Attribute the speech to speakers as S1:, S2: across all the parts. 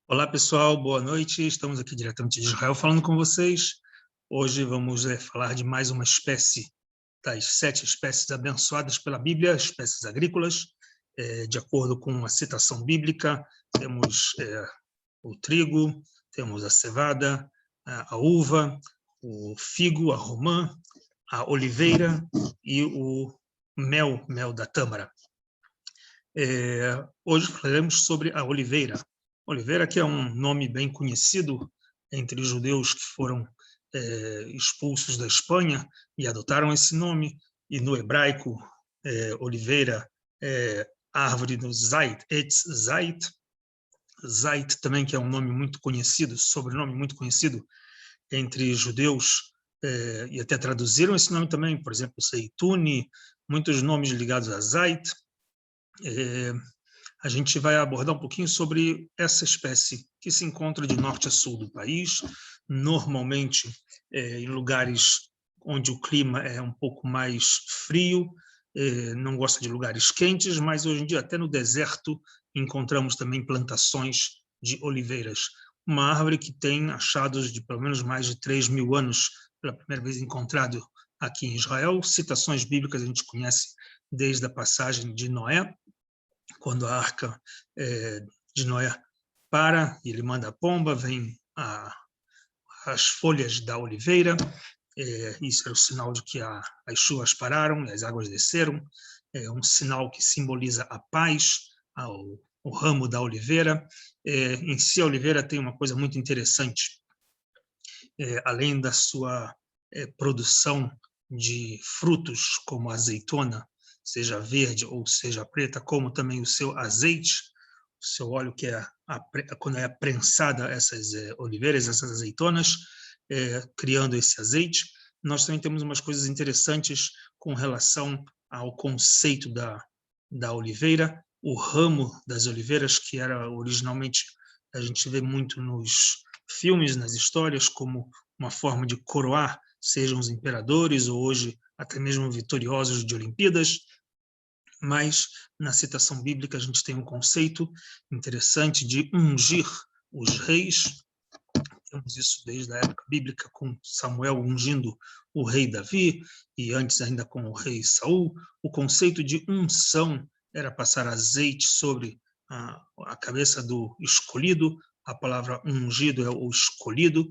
S1: Olá, pessoal, boa noite. Estamos aqui diretamente de Israel falando com vocês. Hoje vamos falar de mais uma espécie das 7 espécies abençoadas pela Bíblia, espécies agrícolas. De acordo com a citação bíblica, temos o trigo, temos a cevada, a uva, o figo, a romã, a oliveira e o mel da tâmara. Hoje falaremos sobre a oliveira. Oliveira, que é um nome bem conhecido entre os judeus que foram expulsos da Espanha e adotaram esse nome, e no hebraico, oliveira é árvore do zait, etz zait. Zait também, que é um nome muito conhecido, sobrenome muito conhecido entre judeus, e até traduziram esse nome também, por exemplo, zeituni, muitos nomes ligados a zait. A gente vai abordar um pouquinho sobre essa espécie que se encontra de norte a sul do país, normalmente em lugares onde o clima é um pouco mais frio, não gosta de lugares quentes, mas hoje em dia até no deserto encontramos também plantações de oliveiras. Uma árvore que tem achados de pelo menos mais de 3.000 anos, pela primeira vez encontrado aqui em Israel. Citações bíblicas a gente conhece desde a passagem de Noé, quando a arca de Noé para, e ele manda a pomba, vem as folhas da oliveira, isso era o sinal de que as chuvas pararam e as águas desceram, é um sinal que simboliza a paz, o ramo da oliveira. Em si, a oliveira tem uma coisa muito interessante, além da sua produção de frutos, como a azeitona, seja verde ou seja preta, como também o seu azeite, o seu óleo, que quando é prensada essas oliveiras, essas azeitonas, criando esse azeite. Nós também temos umas coisas interessantes com relação ao conceito da oliveira, o ramo das oliveiras, que era originalmente, a gente vê muito nos filmes, nas histórias, como uma forma de coroar, sejam os imperadores ou hoje até mesmo vitoriosos de Olimpíadas. Mas na citação bíblica a gente tem um conceito interessante de ungir os reis. Temos isso desde a época bíblica, com Samuel ungindo o rei Davi, e antes ainda com o rei Saul. O conceito de unção era passar azeite sobre a cabeça do escolhido. A palavra ungido é o escolhido.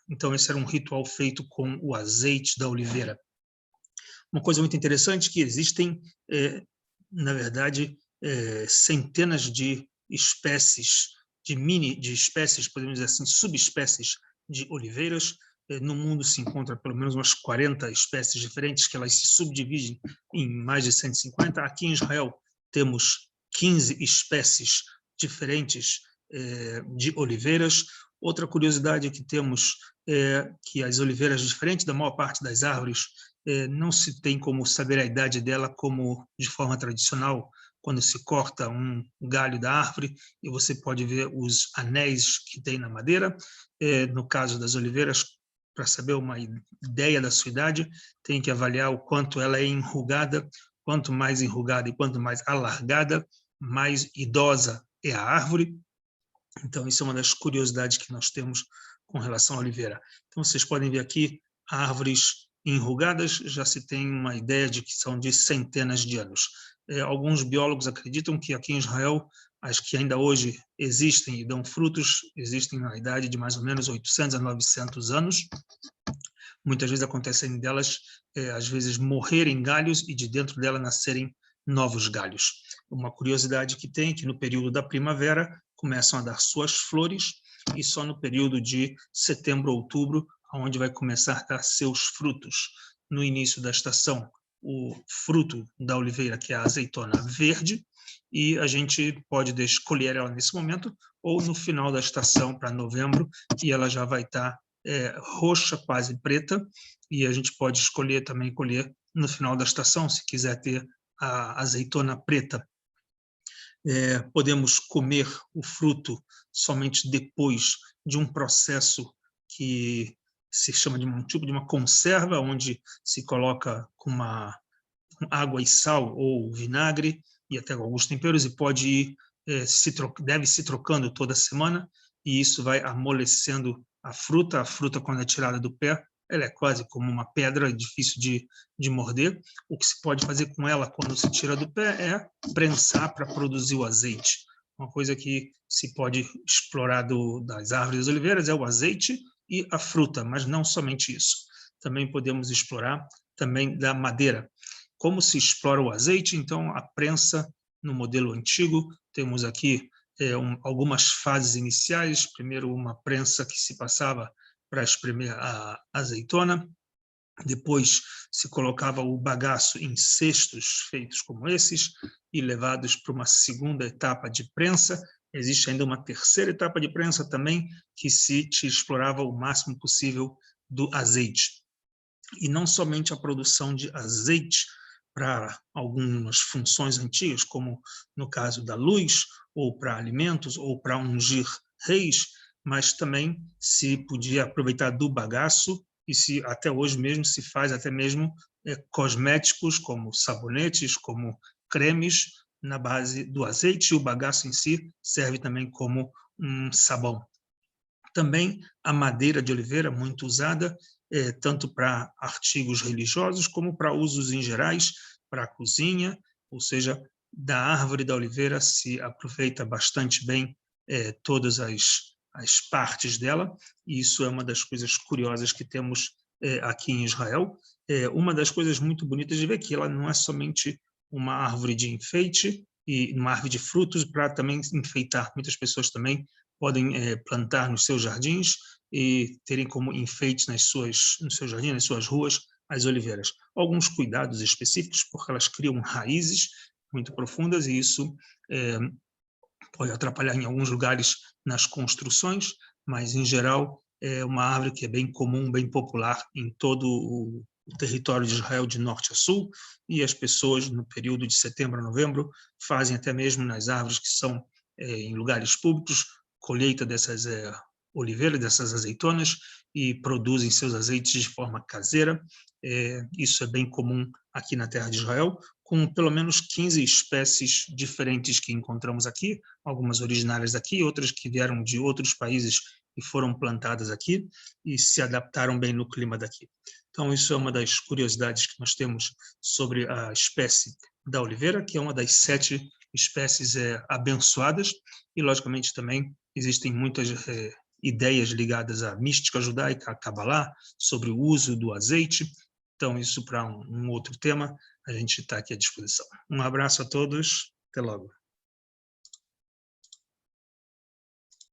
S1: Então esse era um ritual feito com o azeite da oliveira. Uma coisa muito interessante é que existem, na verdade, centenas de espécies, de espécies, podemos dizer assim, subespécies de oliveiras. No mundo se encontra pelo menos umas 40 espécies diferentes, que elas se subdividem em mais de 150. Aqui em Israel temos 15 espécies diferentes de oliveiras. Outra curiosidade que temos é que as oliveiras, diferentes da maior parte das árvores, não se tem como saber a idade dela como de forma tradicional, quando se corta um galho da árvore e você pode ver os anéis que tem na madeira. No caso das oliveiras, para saber uma ideia da sua idade, tem que avaliar o quanto ela é enrugada. Quanto mais enrugada e quanto mais alargada, mais idosa é a árvore. Então, isso é uma das curiosidades que nós temos com relação à oliveira. Então, vocês podem ver aqui árvores enrugadas, já se tem uma ideia de que são de centenas de anos. Alguns biólogos acreditam que aqui em Israel, as que ainda hoje existem e dão frutos, existem na idade de mais ou menos 800 a 900 anos. Muitas vezes acontecem delas, às vezes, morrerem galhos e de dentro dela nascerem novos galhos. Uma curiosidade que tem é que no período da primavera começam a dar suas flores e só no período de setembro, outubro, onde vai começar a dar seus frutos. No início da estação, o fruto da oliveira, que é a azeitona verde, e a gente pode escolher ela nesse momento ou no final da estação, para novembro, e ela já vai estar roxa, quase preta, e a gente pode escolher também colher no final da estação, se quiser ter a azeitona preta. Podemos comer o fruto somente depois de um processo que se chama de um tipo de uma conserva, onde se coloca com água e sal ou vinagre e até alguns temperos, e pode ir deve se trocando toda semana, e isso vai amolecendo a fruta. A fruta, quando é tirada do pé, ela é quase como uma pedra, difícil de morder. O que se pode fazer com ela quando se tira do pé é prensar para produzir o azeite. Uma coisa que se pode explorar das árvores das oliveiras é o azeite e a fruta, mas não somente isso. Também podemos explorar também da madeira. Como se explora o azeite? Então, a prensa no modelo antigo, temos aqui algumas fases iniciais. Primeiro, uma prensa que se passava para espremer a azeitona. Depois se colocava o bagaço em cestos feitos como esses e levados para uma segunda etapa de prensa. Existe ainda uma terceira etapa de prensa também, que se explorava o máximo possível do azeite. E não somente a produção de azeite para algumas funções antigas, como no caso da luz, ou para alimentos, ou para ungir reis, mas também se podia aproveitar do bagaço, e se até hoje mesmo se faz até mesmo cosméticos, como sabonetes, como cremes, na base do azeite, e o bagaço em si serve também como um sabão. Também a madeira de oliveira, muito usada, tanto para artigos religiosos como para usos em gerais, para a cozinha, ou seja, da árvore da oliveira se aproveita bastante bem todas as partes dela, e isso é uma das coisas curiosas que temos aqui em Israel. Uma das coisas muito bonitas de ver que ela não é somente uma árvore de enfeite e uma árvore de frutos para também enfeitar. Muitas pessoas também podem plantar nos seus jardins e terem como enfeite no seu jardim, nas suas ruas, as oliveiras. Alguns cuidados específicos, porque elas criam raízes muito profundas e isso pode atrapalhar em alguns lugares nas construções, mas, em geral, é uma árvore que é bem comum, bem popular em todo o território de Israel, de norte a sul, e as pessoas, no período de setembro a novembro, fazem até mesmo nas árvores que são em lugares públicos, colheita dessas oliveiras, dessas azeitonas, e produzem seus azeites de forma caseira. Isso é bem comum aqui na terra de Israel, com pelo menos 15 espécies diferentes que encontramos aqui, algumas originárias daqui, outras que vieram de outros países e foram plantadas aqui e se adaptaram bem no clima daqui. Então, isso é uma das curiosidades que nós temos sobre a espécie da oliveira, que é uma das 7 espécies abençoadas, e, logicamente, também existem muitas ideias ligadas à mística judaica, à Kabbalah, sobre o uso do azeite. Então, isso para um outro tema, a gente está aqui à disposição. Um abraço a todos, até logo.